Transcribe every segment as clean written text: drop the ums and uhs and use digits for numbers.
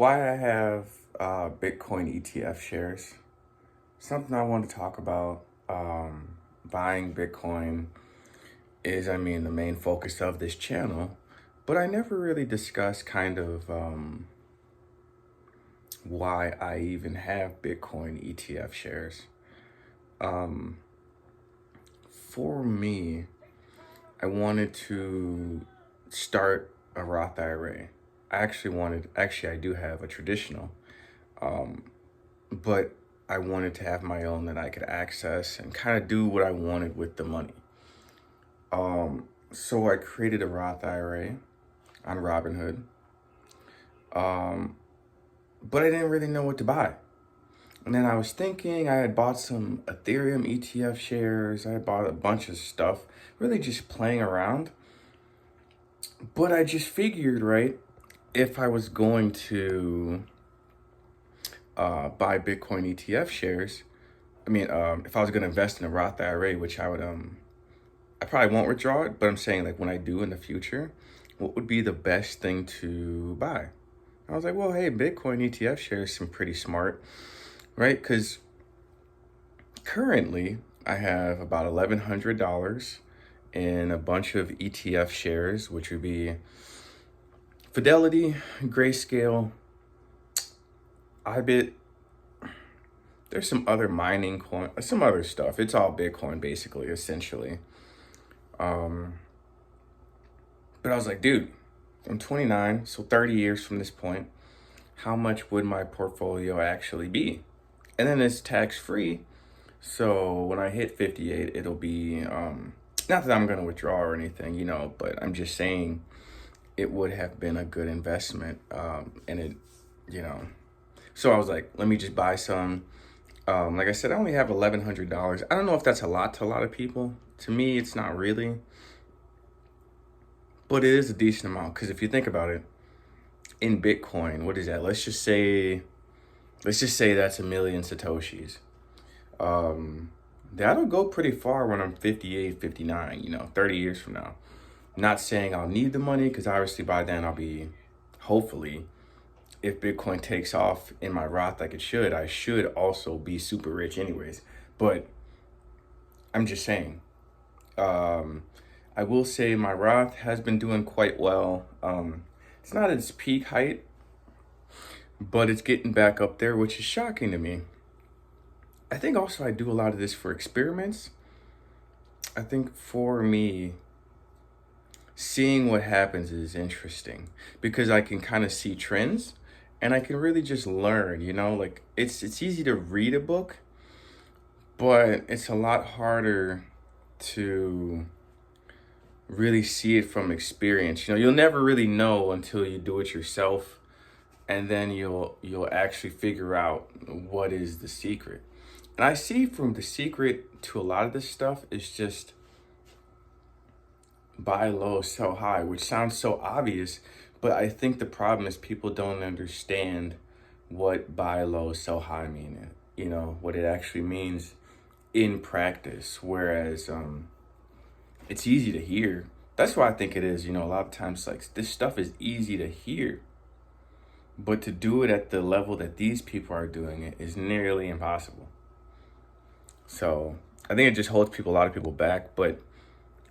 why I have Bitcoin ETF shares. Something I want to talk about. Buying Bitcoin is, the main focus of this channel, but I never really discuss kind of why I even have Bitcoin ETF shares. Um, for me, I wanted to start a Roth IRA. I do have a traditional, um, but I wanted to have my own that I could access and kind of do what I wanted with the money. So I created a Roth IRA on Robinhood, but I didn't really know what to buy. And then I was thinking I had bought some Ethereum ETF shares. I had bought a bunch of stuff, really just playing around. But I just figured, right, if I was going to buy Bitcoin ETF shares, if I was going to invest in a Roth IRA, which I probably won't withdraw it, but I'm saying like when I do in the future, what would be the best thing to buy? I was like, well, hey, Bitcoin ETF shares seem pretty smart, right? Because currently I have about $1,100 in a bunch of ETF shares, which would be Fidelity, Grayscale, IBIT. There's some other mining coin, some other stuff. It's all Bitcoin, basically, essentially. Um, but I was like, dude, I'm 29, so 30 years from this point, how much would my portfolio actually be? And then it's tax free. So when I hit 58, it'll be, not that I'm going to withdraw or anything, but I'm just saying it would have been a good investment. You know, so I was like, let me just buy some. Like I said, I only have $1,100. I don't know if that's a lot to a lot of people. To me, it's not really, but it is a decent amount. Because if you think about it, in Bitcoin, what is that? Let's just say that's 1,000,000 Satoshis. That'll go pretty far when I'm 58, 59, 30 years from now. Not saying I'll need the money because obviously by then I'll be, hopefully, if Bitcoin takes off in my Roth like it should, I should also be super rich anyways. But I'm just saying, I will say my Roth has been doing quite well. It's not its peak height, but it's getting back up there, which is shocking to me. I think also I do a lot of this for experiments. I think for me, seeing what happens is interesting because I can kind of see trends and I can really just learn, like it's easy to read a book, but it's a lot harder to really see it from experience. You'll never really know until you do it yourself, and then you'll actually figure out what is the secret. And I see from the secret to a lot of this stuff is just buy low, sell high, which sounds so obvious, but I think the problem is people don't understand what buy low, sell high mean, what it actually means in practice. Whereas it's easy to hear. That's why I think it is, a lot of times like this stuff is easy to hear, but to do it at the level that these people are doing it is nearly impossible. So I think it just holds a lot of people back. But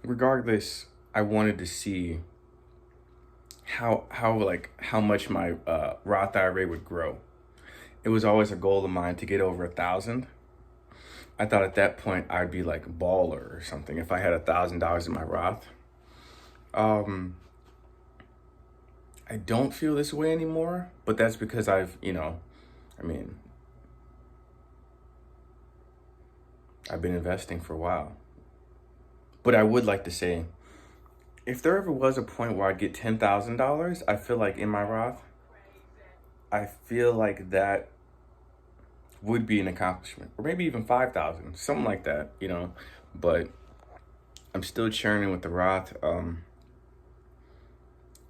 regardless, I wanted to see how much my Roth IRA would grow. It was always a goal of mine to get over 1,000. I thought at that point I'd be like a baller or something if I had $1,000 in my Roth. I don't feel this way anymore, but that's because I've been investing for a while. But I would like to say, if there ever was a point where I'd get $10,000, I feel like in my Roth, I feel like that would be an accomplishment, or maybe even 5,000, something like that, But I'm still churning with the Roth.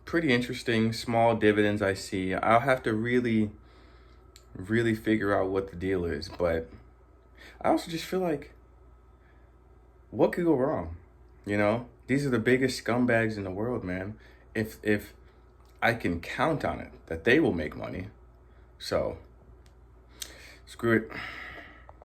Pretty interesting, small dividends I see. I'll have to really, really figure out what the deal is, but I also just feel like, what could go wrong? These are the biggest scumbags in the world, man. If I can count on it that they will make money, So screw it.